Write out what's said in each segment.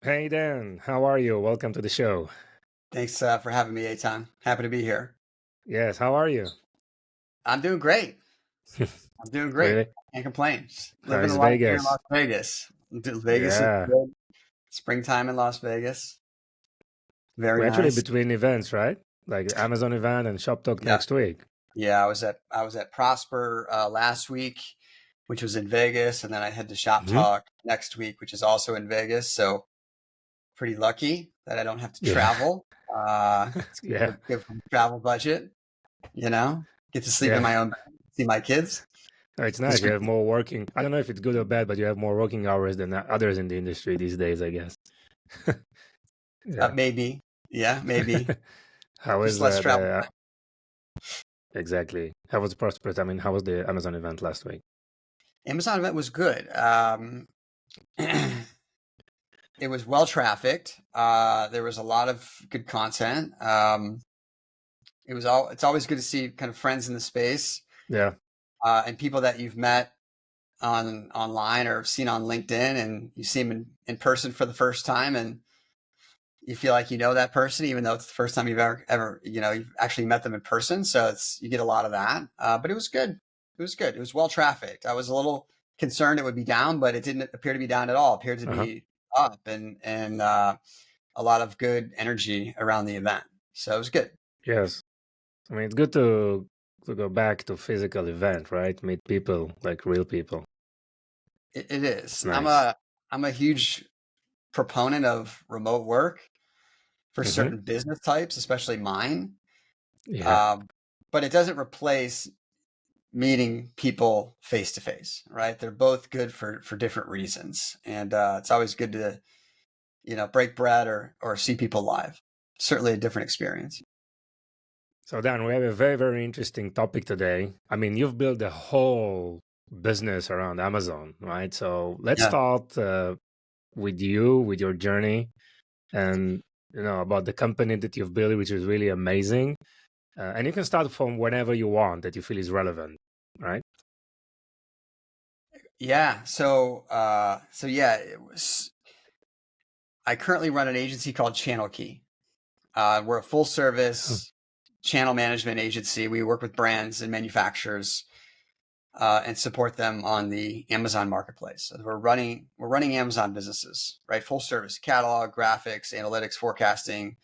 Hey Dan, how are you? Welcome to the show. Thanks for having me, Eitan. Happy to be here. Yes, how are you? I'm doing great. I'm doing great. Really? Can't complain. Just How living the is life here in Vegas? Las Vegas. Vegas is Yeah, good. Springtime in Las Vegas. Very we're actually nice. between events, right? Like Amazon event and Shop Talk Yeah. next week. Yeah, I was at Prosper last week, which was in Vegas, and then I head to Shop Hmm. Talk next week, which is also in Vegas. So pretty lucky that I don't have to Yeah, travel. It's yeah, good for the travel budget, you know. Get to sleep in yeah. my own bed, see my kids. Oh, it's It's nice. You great. have more working. I don't know if it's good or bad, but you have more working hours than others in the industry these days, I guess. Yeah. Maybe. Yeah, maybe. How Just is less travel the time. exactly? How was Prosperous? I mean, how was the Amazon event last week? Amazon event was good. It was well trafficked. There was a lot of good content. It's always good to see kind of friends in the space, Yeah. and people that you've met online or seen on LinkedIn, and you see them in person for the first time, and you feel like you know that person, even though it's the first time you've ever you've actually met them in person. So you get a lot of that. But it was good. It was good. It was well trafficked. I was a little concerned it would be down, but it didn't appear to be down at all. It appeared to Uh-huh. be up, and a lot of good energy around the event. So it was good. Yes. I mean, it's good to go back to physical event, right? Meet people, like real people. It It's is. nice. I'm a huge proponent of remote work for Hmm. certain business types, especially mine. Yeah. Um, but it doesn't replace meeting people face to face, right? They're both good for different reasons, and it's always good to break bread or see people live. Certainly a different experience. So Dan, we have a very, very interesting topic today. I mean, you've built a whole business around Amazon, right? So let's Yeah, start with you, with your journey, and about the company that you've built, which is really amazing. And you can start from whenever you want that you feel is relevant, right? yeah. So yeah, it was. I currently run an agency called Channel Key. We're a full Oh, service channel management agency. We work with brands and manufacturers and support them on the Amazon marketplace. So we're running Amazon businesses, right? Full service catalog, graphics, analytics, forecasting,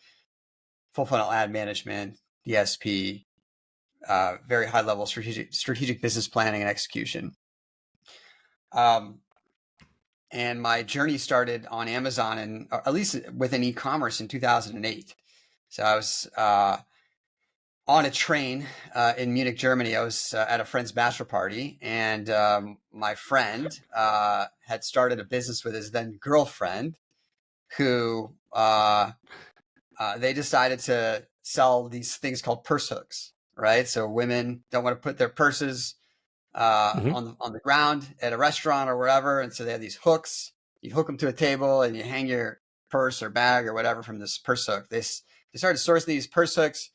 full funnel ad management, DSP, very high level strategic business planning and execution. Um, and my journey started on Amazon, and at least within e-commerce, in 2008. So I was on a train in Munich, Germany. I was at a friend's bachelor party, and my friend had started a business with his then girlfriend, who they decided to sell these things called purse hooks. Right, so women don't want to put their purses hmm. on the ground at a restaurant or wherever, and so they have these hooks. You hook them to a table, and you hang your purse or bag or whatever from this purse hook. They started sourcing these purse hooks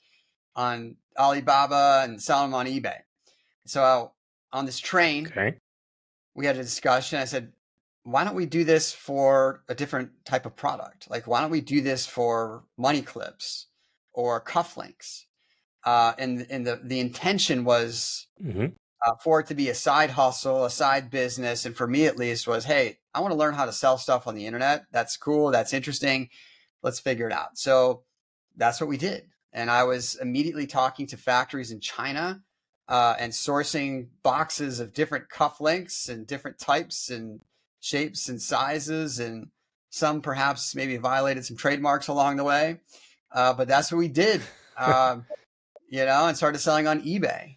on Alibaba and sell them on eBay. So on this train, Okay. we had a discussion. I said, why don't we do this for a different type of product? Like, why don't we do this for money clips or cufflinks? And the intention was Hmm. for it to be a side hustle, a side business. And for me, at least, was, hey, I want to learn how to sell stuff on the internet. That's cool. That's interesting. Let's figure it out. So that's what we did. And I was immediately talking to factories in China and sourcing boxes of different cufflinks and different types and shapes and sizes. And some perhaps maybe violated some trademarks along the way. But that's what we did, and started selling on eBay.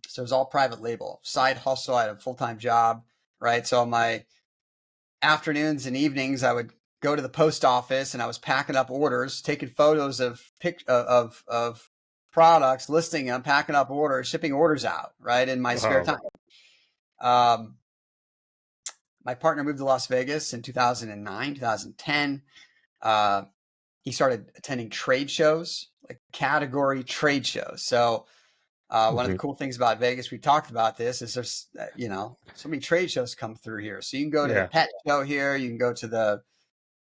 So it was all private label, side hustle. I had a full-time job, right? So on my afternoons and evenings, I would go to the post office and I was packing up orders, taking photos of products, listing them, packing up orders, shipping orders out, right, in my spare Wow. time. Um, my partner moved to Las Vegas in 2009, 2010. Uh, he started attending trade shows, like category trade shows. So one of the Hmm. cool things about Vegas, we talked about this, is there's so many trade shows come through here. So you can go to the Yeah. pet show here, you can go to the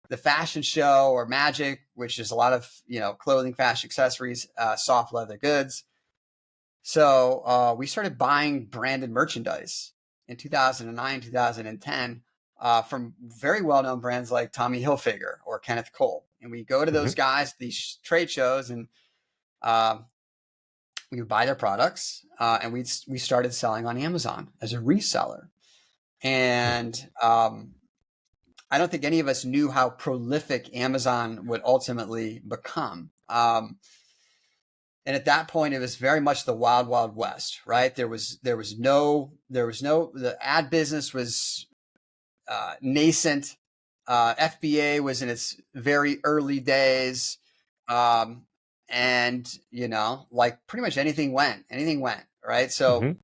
the fashion show or Magic, which is a lot of, clothing, fashion, accessories, soft leather goods. So we started buying branded merchandise in 2009, 2010 from very well-known brands like Tommy Hilfiger or Kenneth Cole. And we go to those guys, these trade shows, and we would buy their products, and we started selling on Amazon as a reseller. And I don't think any of us knew how prolific Amazon would ultimately become. And at that point, it was very much the wild, wild west, right? There was no, the ad business was nascent. FBA was in its very early days. And, like pretty much anything went, right? So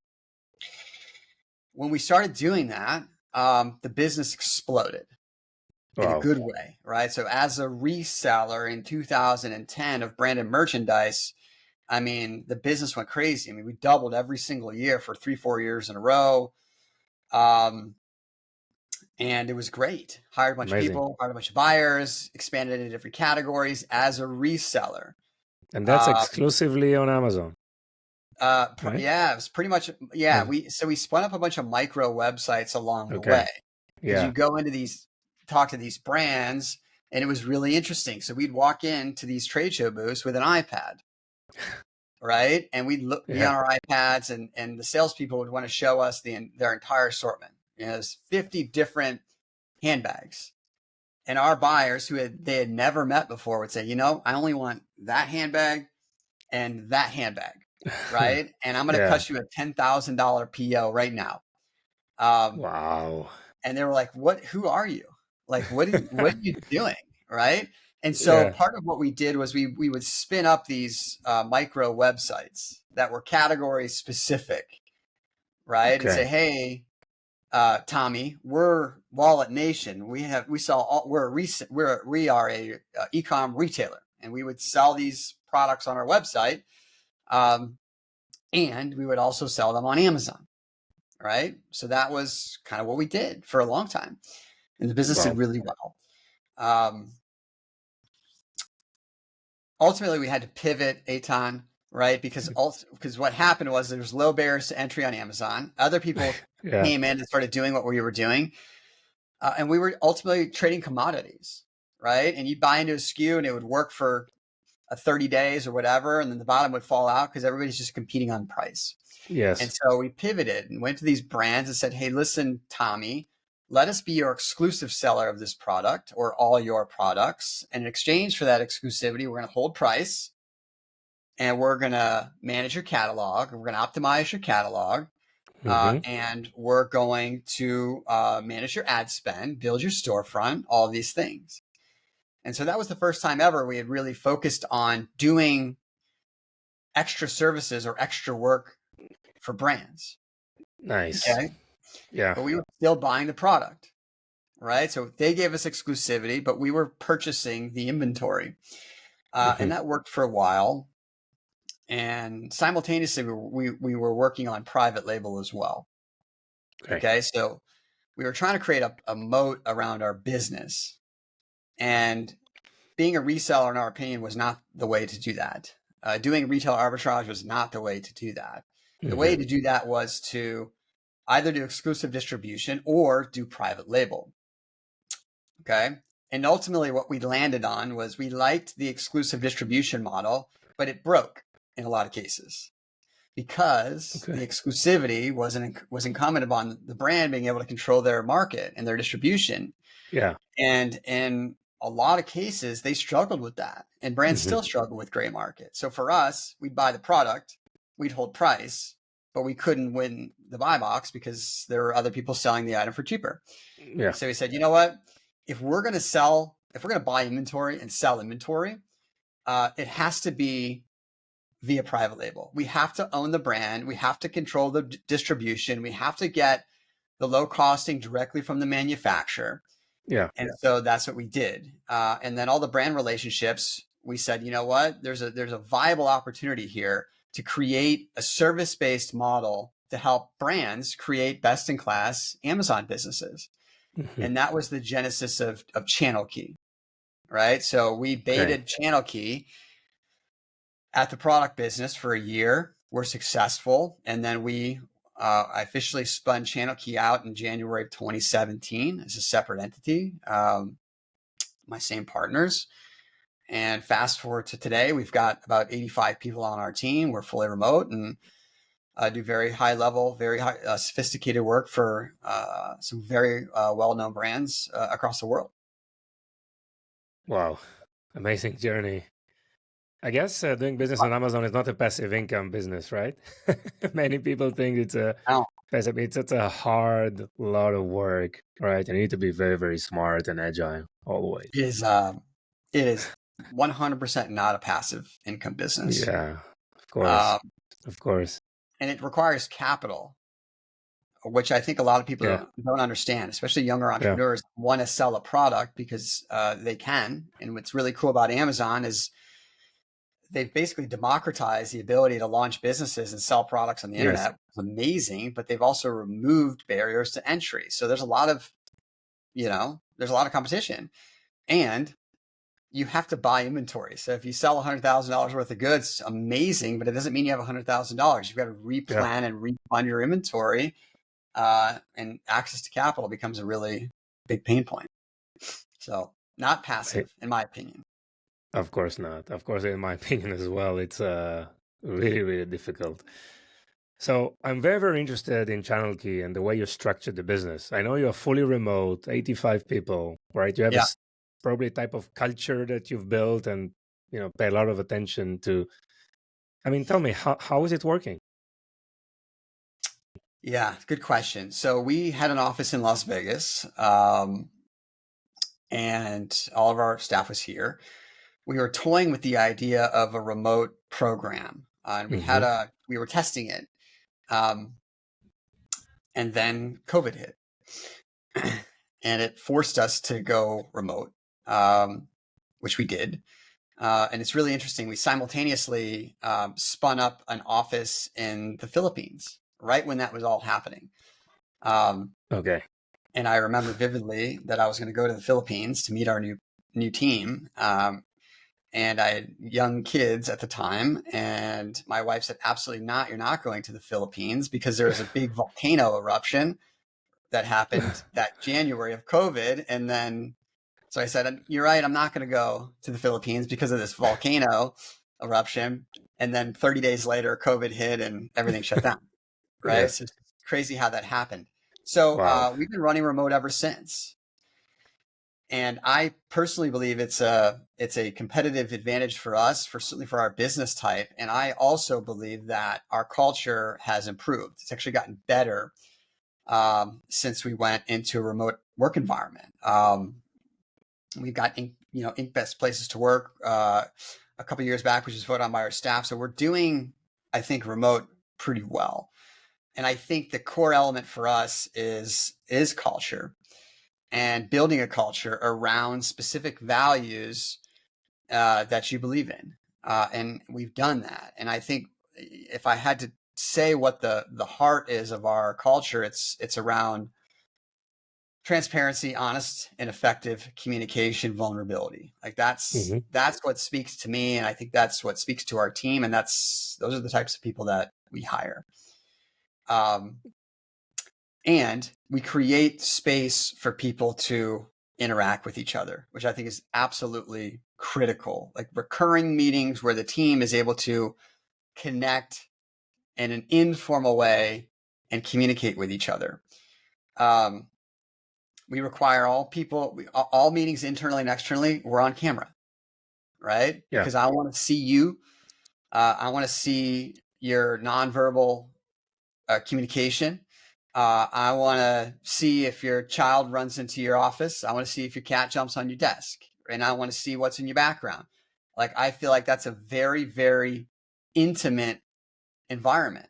when we started doing that, the business exploded in a good way, right? So as a reseller in 2010 of branded merchandise, I mean, the business went crazy. I mean, we doubled every single year for 3-4 years in a row. And it was great. Hired a bunch of people, hired a bunch of buyers, expanded into different categories as a reseller. And that's exclusively on Amazon. Right? Yeah, it was pretty much, we spun up a bunch of micro websites along the way. Because you go into talk to these brands, and it was really interesting. So we'd walk into these trade show booths with an iPad. Right. And we'd be on our iPads, and the salespeople would want to show us their entire assortment. There's 50 different handbags. And our buyers they had never met before would say, I only want that handbag and that handbag. Right. And I'm going to cut you a $10,000 PO right now. Wow. And they were like, who are you? Like, what are you doing? Right. And so part of what we did was we would spin up these micro websites that were category specific, right? And say, hey, Tommy, we're Wallet Nation. We are a e-com retailer, and we would sell these products on our website, and we would also sell them on Amazon, right? So that was kind of what we did for a long time, and the business did really well. Ultimately, we had to pivot, Eitan, right? Because what happened was there was low barriers to entry on Amazon. Other people came in and started doing what we were doing. And we were ultimately trading commodities, right? And you'd buy into a SKU, and it would work for 30 days or whatever, and then the bottom would fall out because everybody's just competing on price. Yes. And so we pivoted and went to these brands and said, hey, listen, Tommy, let us be your exclusive seller of this product or all your products. And in exchange for that exclusivity, we're going to hold price, and we're going to manage your catalog. We're going to optimize your catalog. And we're going to manage your ad spend, build your storefront, all of these things. And so that was the first time ever we had really focused on doing extra services or extra work for brands. Nice. Okay. Yeah. But we were still buying the product, right? So they gave us exclusivity, but we were purchasing the inventory. And that worked for a while. And simultaneously, we were working on private label as well. Okay. So we were trying to create a moat around our business. And being a reseller, in our opinion, was not the way to do that. Doing retail arbitrage was not the way to do that. The way to do that was to either do exclusive distribution or do private label. Okay. And ultimately what we landed on was we liked the exclusive distribution model, but it broke in a lot of cases because the exclusivity was incumbent upon the brand being able to control their market and their distribution. Yeah. And in a lot of cases, they struggled with that, and brands still struggle with gray market. So for us, we'd buy the product, we'd hold price, but we couldn't win the buy box because there were other people selling the item for cheaper. Yeah. So we said, you know what? If we're going to buy inventory and sell inventory, it has to be via private label. We have to own the brand. We have to control the distribution. We have to get the low costing directly from the manufacturer. Yeah. And so that's what we did. And then all the brand relationships, we said, you know what? There's a viable opportunity here to create a service-based model to help brands create best-in-class Amazon businesses. And that was the genesis of Channel Key. right? So we baited Channel Key at the product business for a year. We're successful. And then I officially spun Channel Key out in January of 2017 as a separate entity, my same partners. And fast forward to today, we've got about 85 people on our team. We're fully remote and do very high level, very high, sophisticated work for some very well-known brands across the world. Wow, amazing journey. I guess doing business on Amazon is not a passive income business, right? Many people think it's a Now, passive. It's a hard lot of work, right? You need to be very, very smart and agile always. it is 100% not a passive income business. Yeah, of course, Um, of course. and it requires capital, which I think a lot of people Yeah, don't understand, especially younger yeah, entrepreneurs want to sell a product because they can. And what's really cool about Amazon is they've basically democratized the ability to launch businesses and sell products on the yes, internet. It's amazing, but they've also removed barriers to entry. So there's a lot of, there's a lot of competition, and you have to buy inventory. So if you sell $100,000 worth of goods, amazing, but it doesn't mean you have $100,000. You've got to yeah. replan and refund your inventory, and access to capital becomes a really big pain point. So not Hey, passive, in my opinion. of course not. Of course, in my opinion as well, it's really, really difficult. So I'm very, very interested in Channel Key and the way you structured the business. I know you're fully remote, 85 people, right? You have Yeah. probably a type of culture that you've built and, pay a lot of attention to. I mean, tell me, how is it working? Yeah. Good question. So we had an office in Las Vegas, and all of our staff was here. We were toying with the idea of a remote program, and Hmm. we were testing it. Um, and then COVID hit, and it forced us to go remote, which we did. And it's really interesting. We simultaneously spun up an office in the Philippines right when that was all happening. Um, Okay. and I remember vividly that I was going to go to the Philippines to meet our new team. And I had young kids at the time, and my wife said, "Absolutely not! You're not going to the Philippines because there was a big volcano eruption that happened that January of COVID." And then, so I said, "You're right. I'm not going to go to the Philippines because of this volcano eruption." And then 30 days later, COVID hit and everything shut down. Right? Yeah. So it's crazy how that happened. So Wow. we've been running remote ever since. And I personally believe it's a competitive advantage for us, certainly for our business type. And I also believe that our culture has improved. It's actually gotten better since we went into a remote work environment. We've got Inc. Best Places to Work a couple of years back, which was voted on by our staff. So we're doing, I think, remote pretty well. And I think the core element for us is culture, and building a culture around specific values that you believe in. And we've done that. And I think if I had to say what the heart is of our culture, it's around transparency, honest and effective communication, vulnerability. Like that's Hmm. what speaks to me, and I think that's what speaks to our team, and those are the types of people that we hire. Um, and we create space for people to interact with each other, which I think is absolutely critical. Like recurring meetings where the team is able to connect in an informal way and communicate with each other. Um, we require all meetings internally and externally, we're on camera, right? Yeah. Because I want to see you. I want to see your nonverbal communication. I want to see if your child runs into your office. I want to see if your cat jumps on your desk, and I want to see what's in your background. Like, I feel like that's a very, very intimate environment.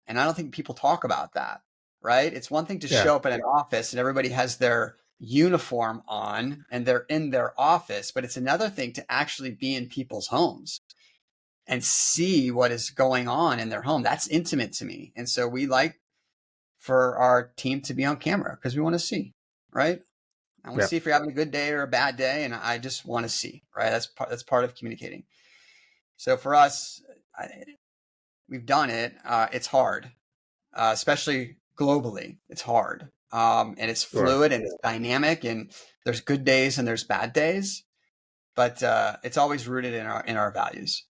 And I don't think people talk about that, right? It's one thing to Yeah. show up in an office and everybody has their uniform on and they're in their office, but it's another thing to actually be in people's homes and see what is going on in their home. That's intimate to me. And so we like for our team to be on camera because we want to see, right? I want to Yeah. see if you're having a good day or a bad day, and I just want to see, right? That's part of communicating. So for us, we've done it. It's hard, especially globally. It's hard, and it's Sure. fluid and it's dynamic, and there's good days and there's bad days, but it's always rooted in our values.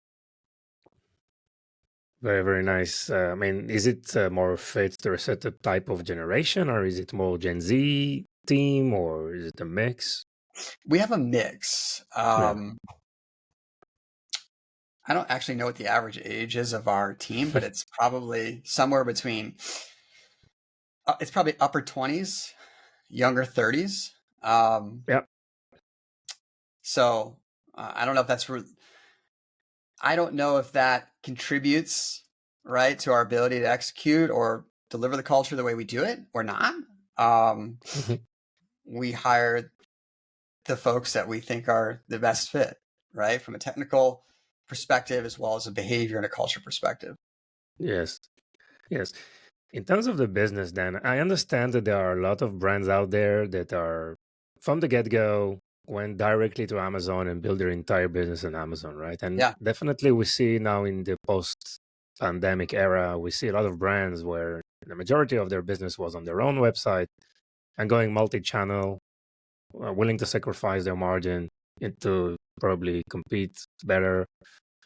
Very, very nice. I mean, is it more fit to a certain type of generation, or is it more Gen Z team, or is it a mix? We have a mix. Yeah. I don't actually know what the average age is of our team, but it's probably somewhere between. It's probably upper 20s, younger 30s. Um, Yeah. so I don't know if that's. I don't know if that contributes right to our ability to execute or deliver the culture the way we do it or not. Um, Mhm. we hire the folks that we think are the best fit, right, from a technical perspective as well as a behavior and a culture perspective. Yes. Yes. In terms of the business, then, I understand that there are a lot of brands out there that are from the get go went directly to Amazon and build their entire business on Amazon, right? And Yeah, definitely we see now in the post pandemic era, we see a lot of brands where the majority of their business was on their own website and going multi channel, willing to sacrifice their margin to probably compete better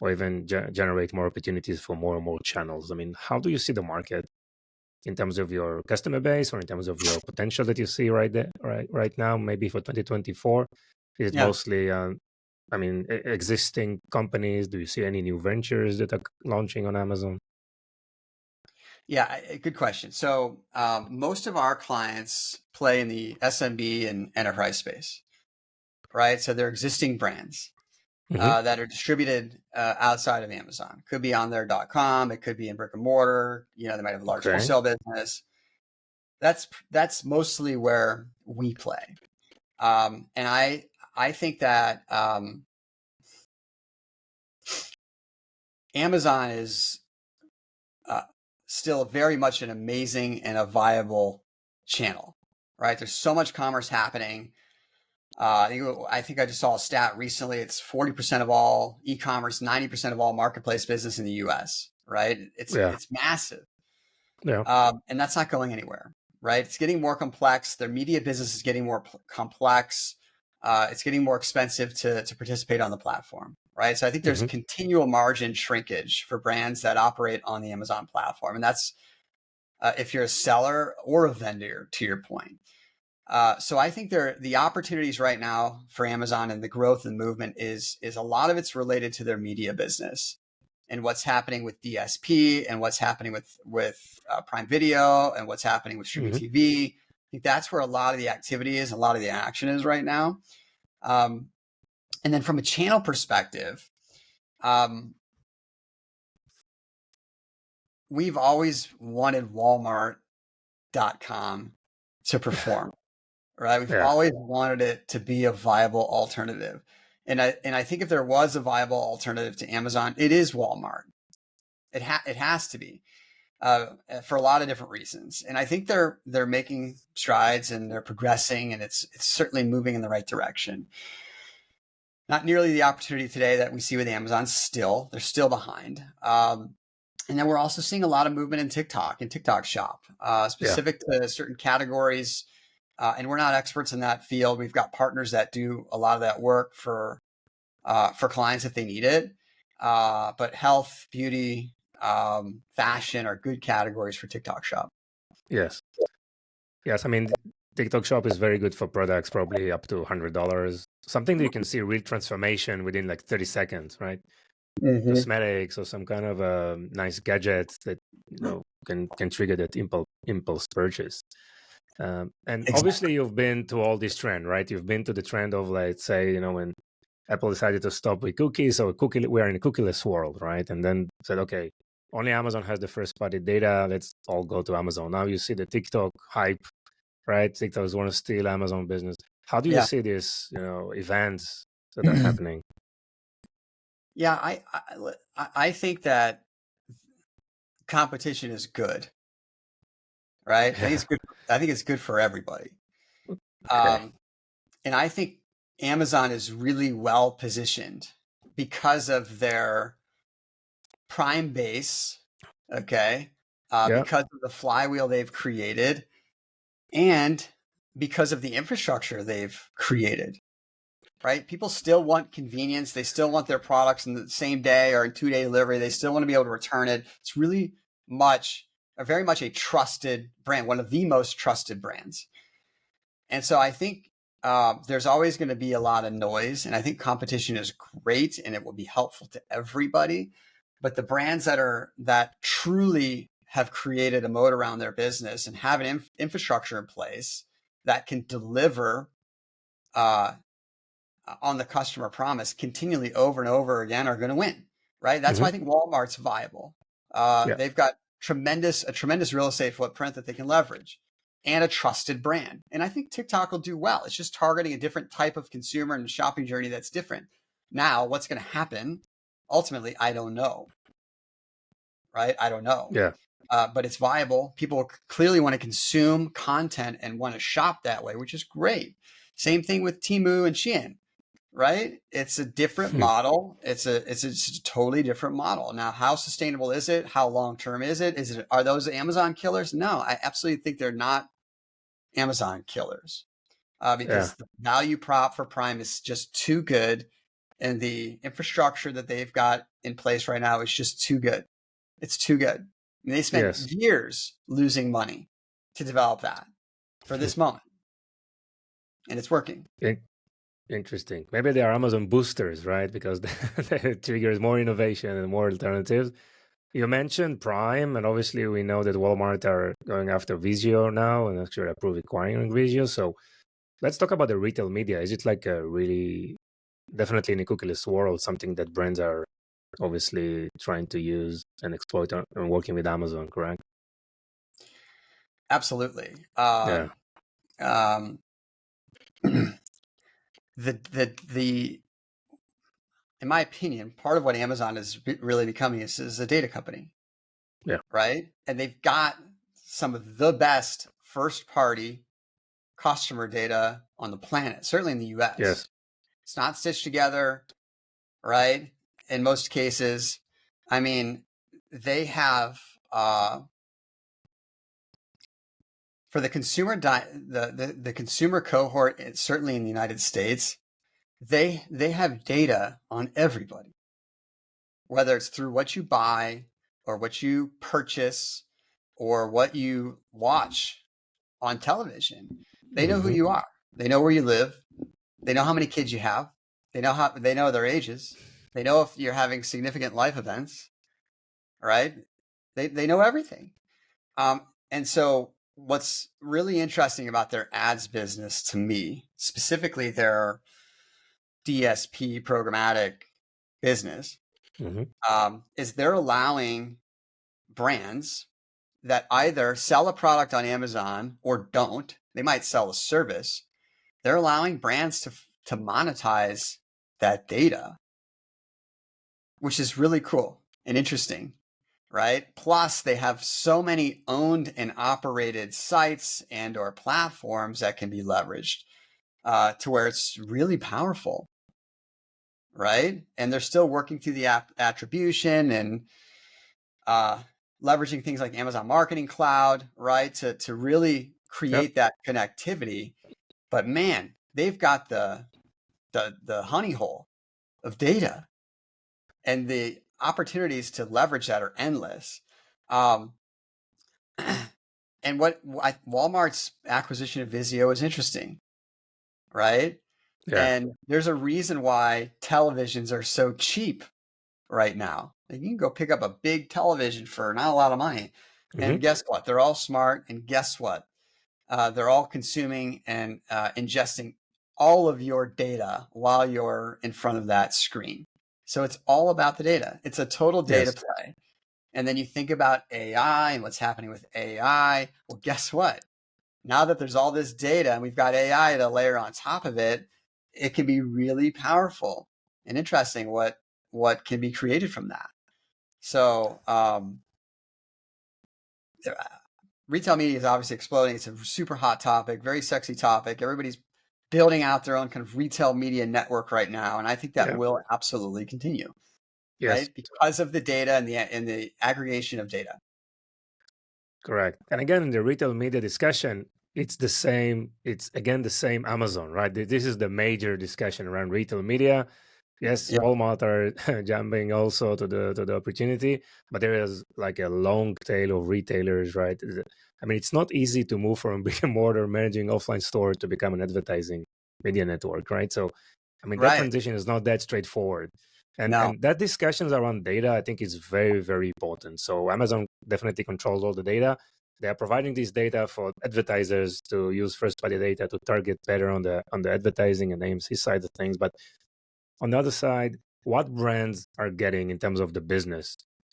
or even generate more opportunities for more and more channels. I mean, how do you see the market in terms of your customer base or in terms of your potential that you see right there, right now, maybe for 2024? Is it yeah. mostly, I mean, existing companies? Do you see any new ventures that are launching on Amazon? Yeah, good question. So most of our clients play in the SMB and enterprise space, right? So they're existing brands Hmm. that are distributed outside of Amazon. Could be on their .com. It could be in brick and mortar. They might have a large Okay. wholesale business. That's mostly where we play. And I think that Amazon is uh, still very much an amazing and a viable channel, right? There's so much commerce happening. I think I just saw a stat recently. It's 40% of all e-commerce, 90% of all marketplace business in the U.S. Right? Yeah. It's massive, Yeah. and that's not going anywhere. Right? It's getting more complex. Their media business is getting more complex. It's getting more expensive to participate on the platform. Right? So I think there's Hmm. continual margin shrinkage for brands that operate on the Amazon platform, and that's if you're a seller or a vendor. To your point. So I think the opportunities right now for Amazon and the growth and movement is a lot of it's related to their media business and what's happening with DSP and what's happening with Prime Video and what's happening with streaming Hmm. TV. I think that's where a lot of the activity is, a lot of the action is right now. Um, and then from a channel perspective, um, we've always wanted Walmart.com to perform. Right? We've Yeah. always wanted it to be a viable alternative. And I think if there was a viable alternative to Amazon, it is Walmart. It has to be for a lot of different reasons. And I think they're making strides and they're progressing, and it's certainly moving in the right direction. Not nearly the opportunity today that we see with Amazon. Still, they're still behind. And then we're also seeing a lot of movement in TikTok and TikTok Shop, Yeah. specific to certain categories. And we're not experts in that field. We've got partners that do a lot of that work for clients if they need it. But health, beauty, fashion are good categories for TikTok Shop. Yes. Yes. I mean, TikTok Shop is very good for products, probably up to $100. Something that you can see real transformation within like 30 seconds, right? Mm-hmm. Cosmetics or some kind of a nice gadget that can trigger that impulse purchase. And Exactly. obviously, you've been to all this trend, right? You've been to the trend of, let's say, when Apple decided to stop with cookies, so we're in a cookieless world, right? And then said, okay, only Amazon has the first party data. Let's all go to Amazon. Now you see the TikTok hype, right? TikTok is want to steal Amazon business. How do you Yeah. see these, events that are happening? Yeah. I think that competition is good, right? I think Yeah. it's good. I think it's good for everybody. Okay. And I think Amazon is really well positioned because of their Prime base, okay, Yeah. because of the flywheel they've created, and because of the infrastructure they've created. Right? People still want convenience. They still want their products in the same day or in 2-day delivery. They still want to be able to return it. It's really very much a trusted brand, one of the most trusted brands. And so I think there's always going to be a lot of noise, and I think competition is great and it will be helpful to everybody. But the brands that truly have created a moat around their business and have an infrastructure in place that can deliver on the customer promise continually over and over again are going to win, right? That's why I Hmm. think Walmart's viable. Yeah. They've got a tremendous real estate footprint that they can leverage and a trusted brand. And I think TikTok will do well. It's just targeting a different type of consumer and shopping journey that's different. Now, what's going to happen? Ultimately, I don't know, right? I don't know. Yeah. But it's viable. People clearly want to consume content and want to shop that way, which is great. Same thing with Temu and Shein, right? It's a different model. It's a totally different model. Now, how sustainable is it? How long term is it? Are those Amazon killers? No, I absolutely think they're not Amazon killers Yeah. because the value prop for Prime is just too good, and the infrastructure that they've got in place right now is just too good. It's too good. And they spent Yes. years losing money to develop that for this moment, and it's working. Interesting. Maybe they are Amazon boosters, right? Because that triggers more innovation and more alternatives. You mentioned Prime, and obviously we know that Walmart are going after Vizio now and actually approved acquiring Vizio. So let's talk about the retail media. Is it like a really, definitely in a cookieless world, something that brands are obviously trying to use and exploit and working with Amazon, correct? Absolutely. Yeah. Um, the in my opinion, part of what Amazon is really becoming is a data company, Yeah. right? And they've got some of the best first party customer data on the planet, certainly in the US. Yes. It's not stitched together, right? In most cases, I mean, they have for the consumer the consumer cohort, certainly in the United States, they have data on everybody, whether it's through what you buy or what you purchase or what you watch on television. They know who Hmm. you are. They know where you live. They know how many kids you have. They know their ages. They know if you're having significant life events, right? They know everything. And so what's really interesting about their ads business to me, specifically their DSP programmatic business, Hmm. is they're allowing brands that either sell a product on Amazon or don't. They might sell a service. They're allowing brands to monetize that data, which is really cool and interesting, right? Plus, they have so many owned and operated sites and or platforms that can be leveraged to where it's really powerful, right? And they're still working through the attribution and uh, leveraging things like Amazon Marketing Cloud, right, to really Yep. create that connectivity. But man, they've got the honey hole of data, and the opportunities to leverage that are endless. Um, and Walmart's acquisition of Vizio is interesting, right? Yeah. And there's a reason why televisions are so cheap right now. Like, you can go pick up a big television for not a lot of money. Hmm. And guess what? They're all smart. And guess what? They're all consuming and ingesting all of your data while you're in front of that screen. So it's all about the data. It's a total data Yes. play. And then you think about AI and what's happening with AI. Well, guess what? Now that there's all this data and we've got AI to layer on top of it, it can be really powerful and interesting what can be created from that. So retail media is obviously exploding. It's a super hot topic, very sexy topic. Everybody's building out their own kind of retail media network right now, and I think that Yeah. will absolutely continue, Yes. right? Because of the data and the aggregation of data. Correct. And again, in the retail media discussion, it's the same. It's again the same Amazon, right? This is the major discussion around retail media. Yes, Yep. Walmart are jumping also to the opportunity, but there is like a long tail of retailers, right? I mean, it's not easy to move from brick and mortar managing offline store to become an advertising media network, right? So, I mean, that Right. transition is not that straightforward. No. And that discussions around data, I think, is very, very important. So Amazon definitely controls all the data. They are providing this data for advertisers to use first-party data to target better on the advertising and AMC side of things. But on the other side, what brands are getting in terms of the business?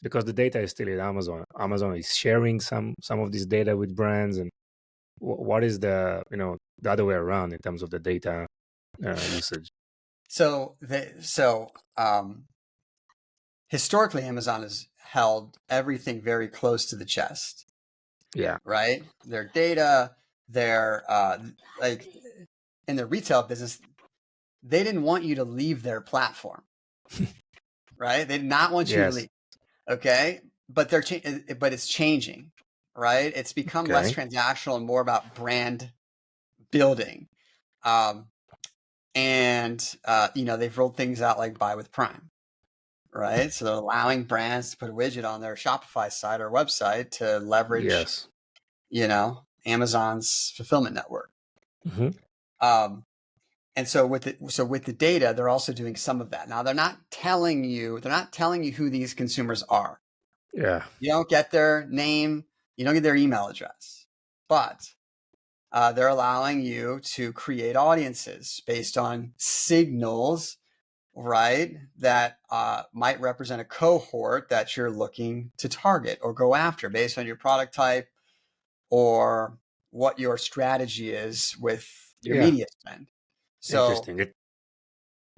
Because the data is still at Amazon. Amazon is sharing some of this data with brands, and what is the other way around in terms of the data usage? So historically, Amazon has held everything very close to the chest, Yeah. right? Their data, their like in the retail business, they didn't want you to leave their platform, right? They did not want you to Yes. leave. Okay, but but it's changing, right? It's become less Okay. transactional and more about brand building. Um, and they've rolled things out like Buy with Prime, right? So they're allowing brands to put a widget on their Shopify site or website to leverage, Yes. Amazon's fulfillment network. Hmm. Um, and so with the data, they're also doing some of that. Now they're not telling you who these consumers are. Yeah. You don't get their name, you don't get their email address, but they're allowing you to create audiences based on signals, right? That might represent a cohort that you're looking to target or go after based on your product type or what your strategy is with your Yeah. media spend. So Interesting. It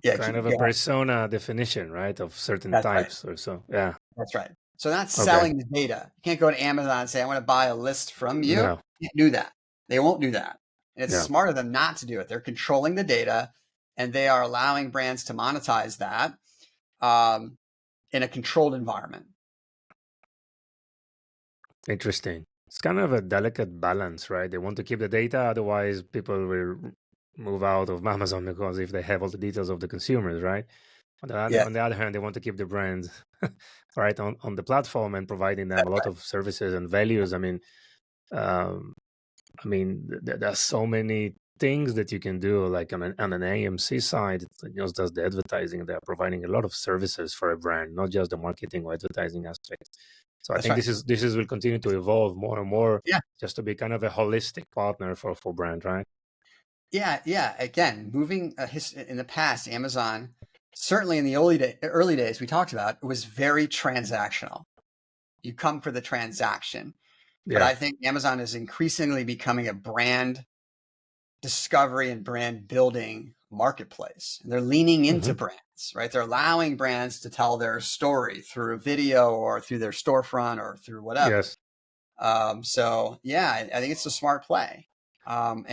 yeah, kind of a go ahead. persona definition, right, of certain That's right. types or so. Yeah. That's right. So not Okay. selling the data. You can't go to Amazon and say, I want to buy a list from you. No. You can't do that. They won't do that. And it's Yeah. smart of them not to do it. They're controlling the data and they are allowing brands to monetize that um, in a controlled environment. Interesting. It's kind of a delicate balance, right? They want to keep the data, otherwise people will move out of Amazon because if they have all the details of the consumers, right? Yes, On the other hand, they want to keep the brands right on the platform and providing them a that's lot right. of services and values. Um, there are so many things that you can do, like on an AMC side, it just does the advertising. They're providing a lot of services for a brand, not just the marketing or advertising aspect. So I That's think right. this is will continue to evolve more and more, Yeah. just to be kind of a holistic partner for brand, right? Yeah. Yeah. Again, moving in the past, Amazon, certainly in the early days we talked about, it was very transactional. You come for the transaction. But Yeah. I think Amazon is increasingly becoming a brand discovery and brand building marketplace. And they're leaning into Hmm. brands, right? They're allowing brands to tell their story through video or through their storefront or through whatever. Yes. So yeah, I think it's a smart play. And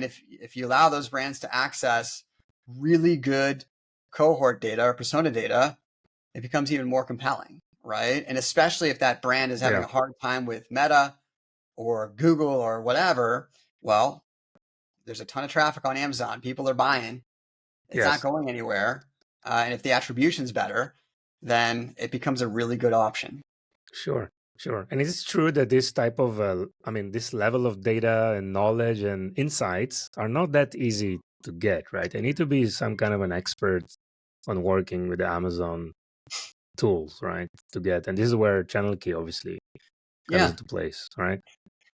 if you allow those brands to access really good cohort data or persona data, it becomes even more compelling, right? And especially if that brand is having Yeah. a hard time with Meta or Google or whatever, well, there's a ton of traffic on Amazon. People are buying. It's not Yes. going anywhere. And if the attribution's better, then it becomes a really good option. Sure. Sure. And it's true that this type of, this level of data and knowledge and insights are not that easy to get, right? They need to be some kind of an expert on working with the Amazon tools, right? To get, and this is where channel key obviously comes Yeah. into place, right?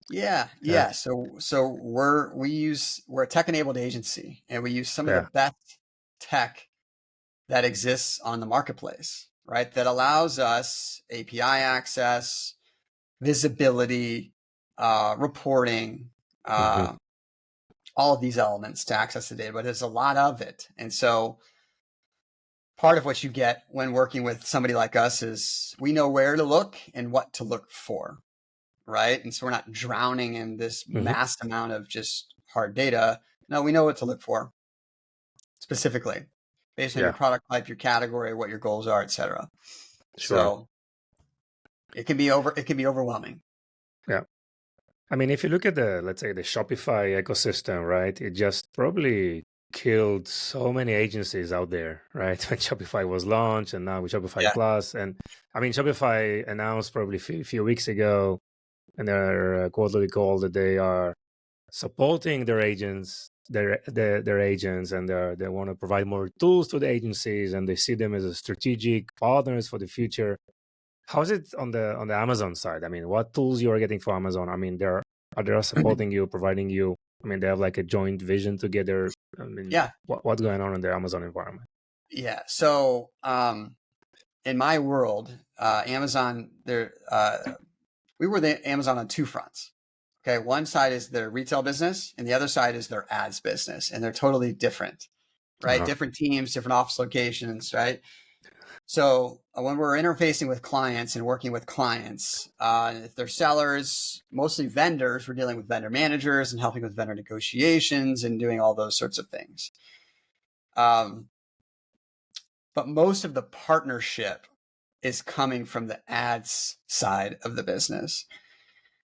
Yeah. Yeah. Yeah. So we're a tech enabled agency and we use some of the Yeah. best tech that exists on the marketplace, right? That allows us API access, visibility, reporting, Hmm. all of these elements to access the data, but there's a lot of it. And so part of what you get when working with somebody like us is we know where to look and what to look for, right? And so we're not drowning in this Hmm. mass amount of just hard data. No, we know what to look for. specifically based on your Yeah, product type, your category, what your goals are, etc. sure. So it can be overwhelming. Yeah. I mean, if you look at let's say the Shopify ecosystem, right? It just probably killed so many agencies out there, right? When Shopify was launched and now with Shopify Yeah. Plus. And I mean, Shopify announced probably a few weeks ago in their quarterly call that they are supporting their agents, their agents, and they want to provide more tools to the agencies, and they see them as a strategic partners for the future. How's it on the Amazon side? I mean, what tools you are getting for Amazon? I mean, they are supporting you, providing you. I mean, they have like a joint vision together. I mean, Yeah. what's going on in the Amazon environment? Yeah. So in my world, Amazon, we were the Amazon on two fronts. Okay, one side is their retail business, and the other side is their ads business, and they're totally different, right? Uh-huh. Different teams, different office locations, right? So when we're interfacing with clients and working with clients, if they're sellers, mostly vendors, we're dealing with vendor managers and helping with vendor negotiations and doing all those sorts of things. Um, but most of the partnership is coming from the ads side of the business.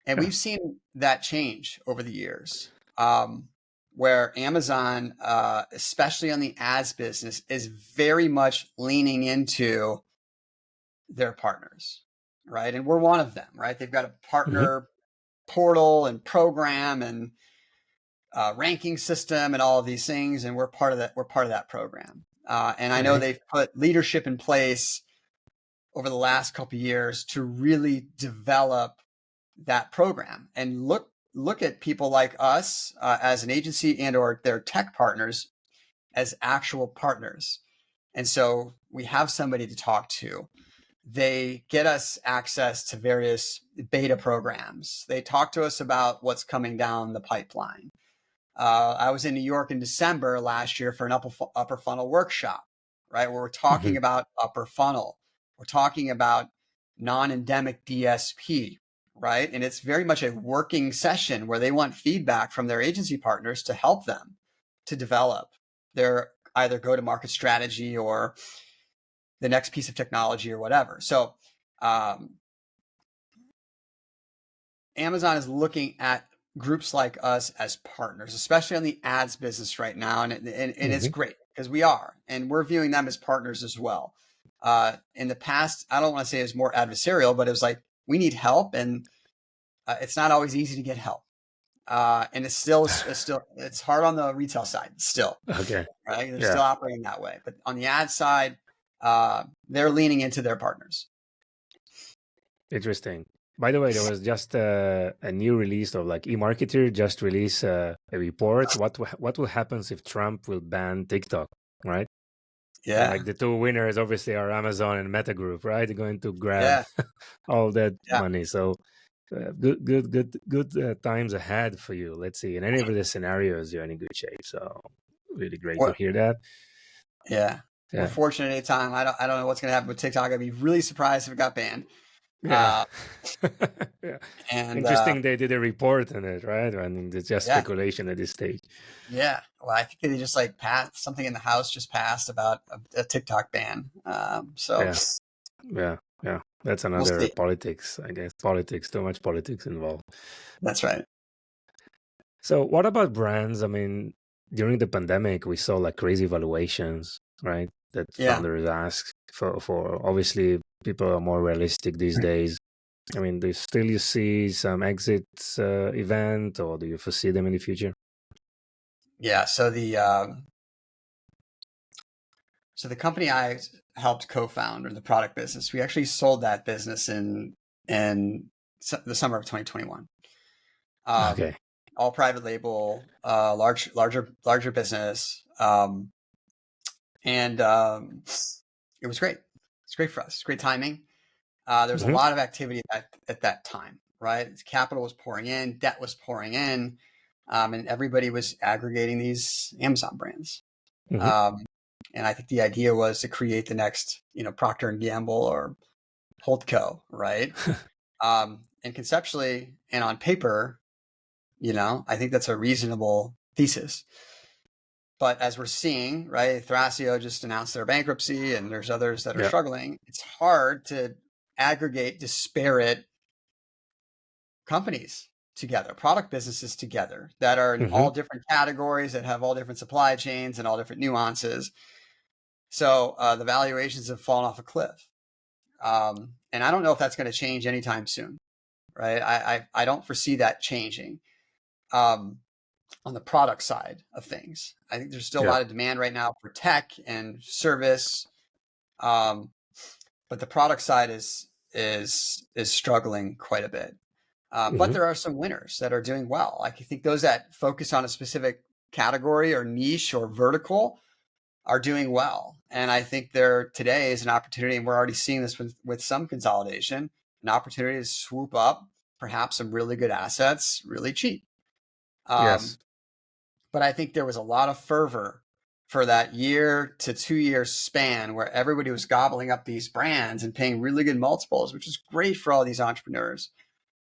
And Yeah. we've seen that change over the years, where Amazon, especially on the ads business, is very much leaning into their partners, right? And we're one of them, right? They've got a Hmm. partner portal and program and ranking system and all of these things, and we're part of that. We're part of that program. And I know Okay. they've put leadership in place over the last couple of years to really develop that program and look at people like us as an agency and or their tech partners as actual partners. And so we have somebody to talk to. They get us access to various beta programs. They talk to us about what's coming down the pipeline. I was in New York in December last year for an upper funnel workshop, right? Where we're talking Hmm. about upper funnel. We're talking about non-endemic DSP, right? And it's very much a working session where they want feedback from their agency partners to help them to develop their either go-to-market strategy or the next piece of technology or whatever. So um, Amazon is looking at groups like us as partners, especially on the ads business right now. And it's Hmm. great because we are, and we're viewing them as partners as well. In the past, I don't want to say it was more adversarial, but it was like, we need help. And it's not always easy to get help. And it's hard on the retail side still, Okay. right? They're Yeah. still operating that way. But on the ad side, they're leaning into their partners. Interesting. By the way, there was just a new release of like eMarketer just released a report. What will happen if Trump will ban TikTok, right? And Yeah. like the two winners obviously are Amazon and Meta Group, right? They're going to grab Yeah. all that Yeah. money. So good times ahead for you. Let's see. In any of the scenarios, you're in good shape. So really great to What, hear that. Yeah, we're Yeah. fortunate at a time. I don't know what's going to happen with TikTok. I'd be really surprised if it got banned. Yeah. Uh, Yeah. and Interesting they did a report on it, right? I mean, it's just yeah, speculation at this stage. yeah. Well, I think they just like passed something in the House just passed about a TikTok ban. So Yeah. Yeah. Yeah. That's we'll another see. politics, I guess. Politics, too much politics involved. That's right. So what about brands? I mean, during the pandemic, we saw like crazy valuations, right? That Yeah, founders ask for obviously people are more realistic these days. I mean, do you still you see some exits event, or do you foresee them in the future? yeah. So the company I helped co-found, or the product business, we actually sold that business in the summer of 2021. Okay. All private label, larger business. And it was great. It's great for us. It's great timing. There's a Hmm. lot of activity at that time, right? Capital was pouring in, debt was pouring in, and everybody was aggregating these Amazon brands. Hmm. Um, and I think the idea was to create the next, Procter and Gamble or Holdco, right? And conceptually and on paper, I think that's a reasonable thesis. But as we're seeing, right, Thrasio just announced their bankruptcy, and there's others that are Yeah. struggling. It's hard to aggregate disparate companies together, product businesses together that are in Hmm. all different categories, that have all different supply chains and all different nuances. So the valuations have fallen off a cliff. And I don't know if that's going to change anytime soon, right? I don't foresee that changing on the product side of things. I think there's still a Yeah. lot of demand right now for tech and service, but the product side is struggling quite a bit. But Hmm. there are some winners that are doing well. Like I think those that focus on a specific category or niche or vertical are doing well. And I think there today is an opportunity, and we're already seeing this with some consolidation, an opportunity to swoop up perhaps some really good assets really cheap. Yes. But I think there was a lot of fervor for that year to 2 year span where everybody was gobbling up these brands and paying really good multiples, which is great for all these entrepreneurs.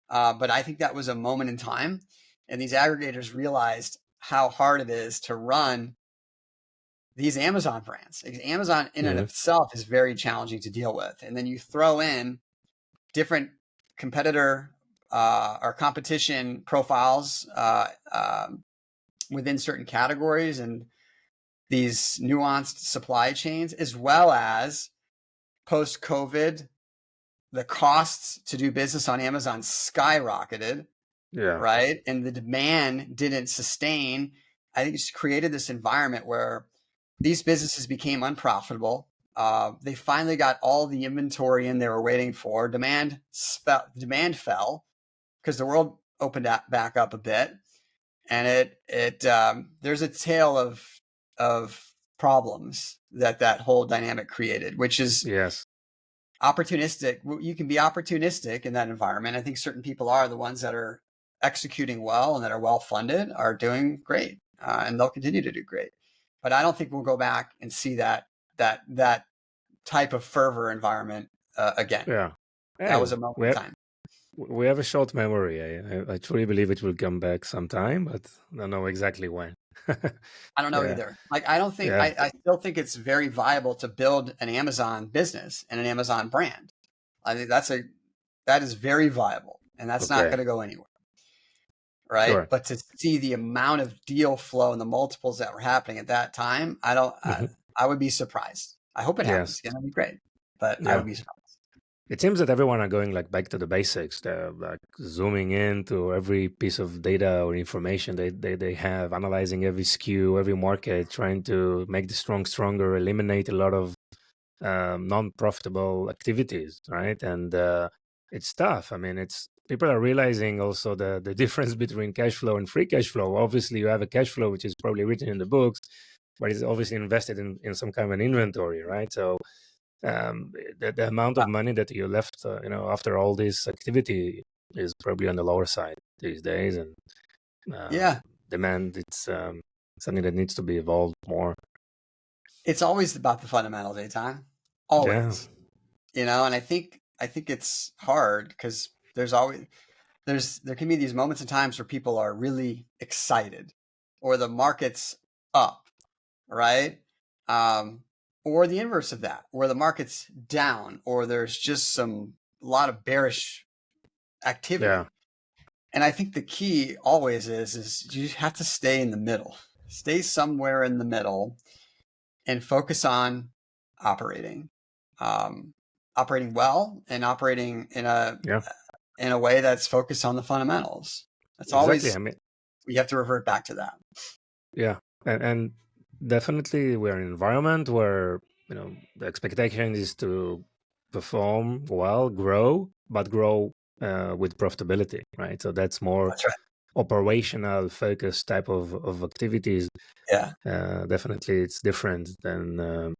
But I think that was a moment in time. And these aggregators realized how hard it is to run these Amazon brands. Amazon in and of Hmm. itself is very challenging to deal with. And then you throw in different competitor or competition profiles within certain categories and these nuanced supply chains, as well as post COVID, the costs to do business on Amazon skyrocketed, Yeah. right? And the demand didn't sustain. I think it's created this environment where these businesses became unprofitable. They finally got all the inventory in they were waiting for. Demand fell because the world opened back up a bit, and there's a tale of problems that whole dynamic created, which is Yes. opportunistic. You can be opportunistic in that environment. I think certain people are the ones that are executing well and that are well funded are doing great, and they'll continue to do great. But I don't think we'll go back and see that type of fervor environment again. Yeah. That Hey, was a moment in time. we have a short memory. I truly believe it will come back sometime, but I don't know exactly when. I don't know Yeah. either. Like I don't think Yeah. I still think it's very viable to build an Amazon business and an Amazon brand. I think that is very viable, and that's not Okay. going to go anywhere. Right. Sure. But to see the amount of deal flow and the multiples that were happening at that time, Hmm. I would be surprised. I hope it happens Yes. again. That'd be great, but I Yeah. would be surprised. It seems that everyone are going like back to the basics. They're like zooming into every piece of data or information they have, analyzing every SKU, every market, trying to make the strong stronger, eliminate a lot of non-profitable activities, right? And it's tough. I mean, it's people are realizing also the difference between cash flow and free cash flow. Obviously, you have a cash flow which is probably written in the books, but it's obviously invested in some kind of an inventory, right? So the amount of money that you left, after all this activity is probably on the lower side these days, and Yeah, demand it's something that needs to be evolved more. it's always about the fundamentals, time. Yeah, Always, and I think it's hard because there can be these moments and times where people are really excited, or the market's up, right? Um, or the inverse of that, where the market's down, or there's just a lot of bearish yeah, activity. And I think the key always is you have to stay in the middle, stay somewhere in the middle, and focus on operating, um, operating well, and operating yeah, in a way that's focused on the fundamentals. That's exactly. always I mean, you have to revert back to that. yeah, and definitely we're in an environment where the expectation is to perform well, grow, but grow with profitability, right? So that's more That's right. operational focus type of activities. Yeah. Definitely, it's different than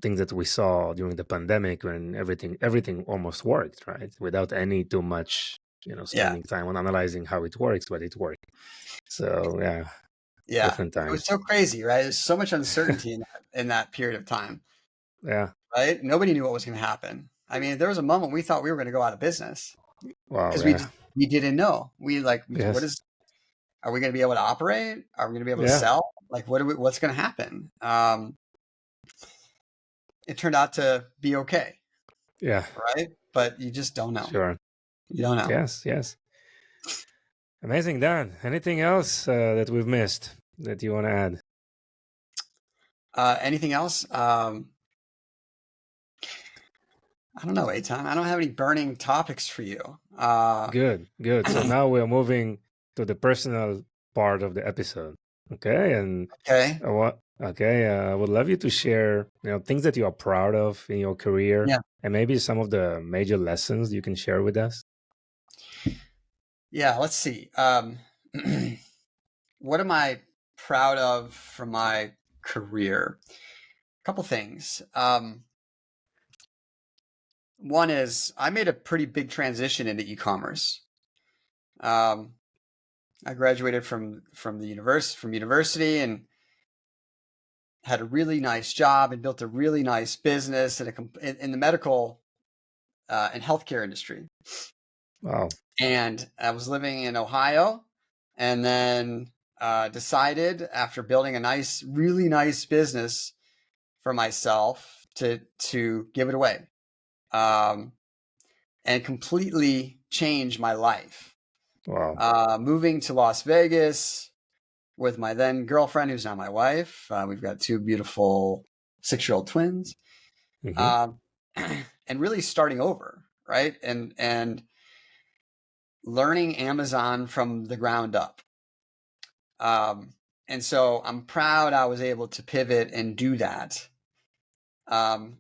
things that we saw during the pandemic when everything almost worked, right? Without any too much Yeah. spending time on analyzing how it works, but it worked. So yeah, Yeah. different It was times. so crazy, right? There's so much uncertainty in that period of time, Yeah. right? Nobody knew what was going to happen. I mean, there was a moment we thought we were going to go out of business Wow. because Yeah. we didn't know. What Yes. is Are we going to be able to operate? Are we going to be able to Yeah. sell? Like, what's going to happen? It turned out to be okay, Yeah. right? But you just don't know. Sure. You don't know. Yes. Yes. Amazing, Dan. Anything else that we've missed that you want to add? Anything else? I don't know, Eitan. I don't have any burning topics for you. Good. Good. So now we're moving to the personal part of the episode. Okay. And Okay. I would love you to share, things that you are proud of in your career, Yeah. and maybe some of the major lessons you can share with us. Yeah. Let's see. What am I proud of from my career? A couple things. One is I made a pretty big transition into e-commerce. I graduated from university and had a really nice job and built a really nice business in the medical and healthcare industry. Wow. And I was living in Ohio, and then decided after building a really nice business for myself to give it away, and completely change my life. Wow. Moving to Las Vegas with my then girlfriend, who's now my wife. We've got 2 beautiful 6-year-old twins, Mm-hmm. and really starting over, right? And learning Amazon from the ground up. And so I'm proud I was able to pivot and do that, and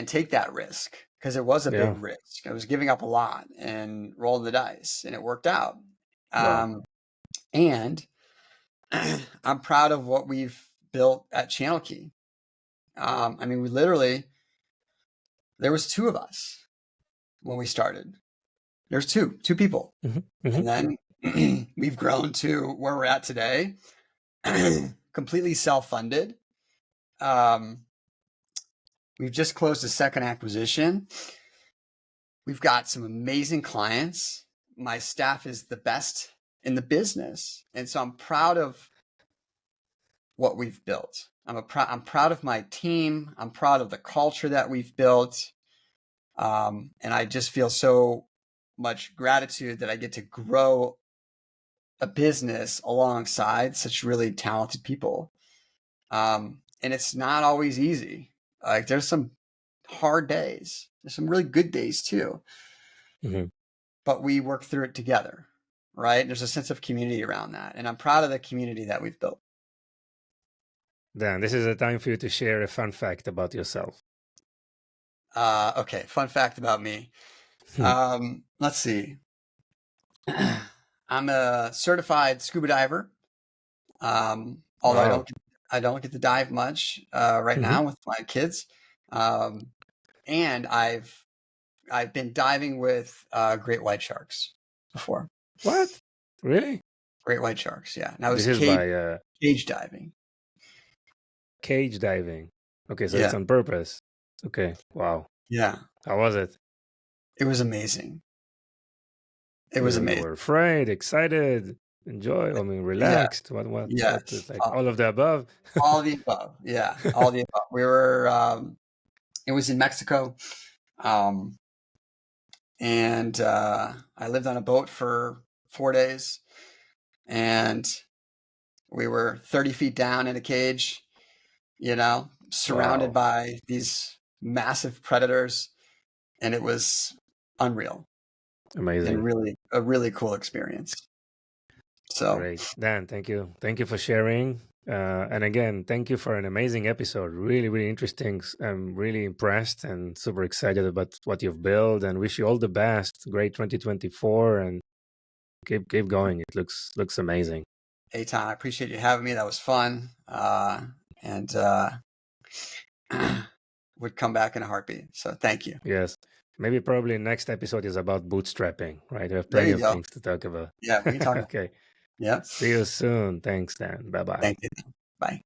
take that risk, because it was a Yeah. big risk. I was giving up a lot and rolling the dice, and it worked out. Wow. And I'm proud of what we've built at Channel Key. I mean, there was 2 of us when we started. There's two people. Mm-hmm. And Mm-hmm. then we've grown to where we're at today, completely self-funded. We've just closed a second acquisition. We've got some amazing clients. My staff is the best in the business. And so I'm proud of what we've built. I'm proud of my team. I'm proud of the culture that we've built. And I just feel so much gratitude that I get to grow a business alongside such really talented people. And it's not always easy. Like, there's some hard days. There's some really good days too. Mm-hmm. But we work through it together, right? There's a sense of community around that. And I'm proud of the community that we've built. Dan, this is a time for you to share a fun fact about yourself. Okay, fun fact about me. Let's see. I'm a certified scuba diver. Although Wow. I don't get to dive much right Mm-hmm. now with my kids. And I've been diving with great white sharks before. What? Really? Great white sharks, yeah. And I was This is by cage diving. cage diving. Okay, so it's Yeah, on purpose. Okay. Wow. yeah. How was it? It was amazing. It was You amazing. were afraid, excited, enjoy. I mean, Yeah, relaxed. What? yes. Like all of the above. All of the above. Yeah, all of the above. We were. It was in Mexico, and I lived on a boat for 4 days, and we were 30 feet down in a cage, surrounded Wow. by these massive predators, and it was unreal and Amazing. a really cool experience. So Great. Dan, thank you. Thank you for sharing. And again, thank you for an amazing episode. Really, really interesting. I'm really impressed and super excited about what you've built, and wish you all the best. Great 2024, and keep going. It looks amazing. Eitan, I appreciate you having me. That was fun. And would come back in a heartbeat. So thank you. Yes. Maybe probably next episode is about bootstrapping, right? We have There plenty you of go. things to talk about. Yeah, we can talk about Okay. it. Yeah. See you soon. Thanks, Dan. Bye bye. Thank you. Bye.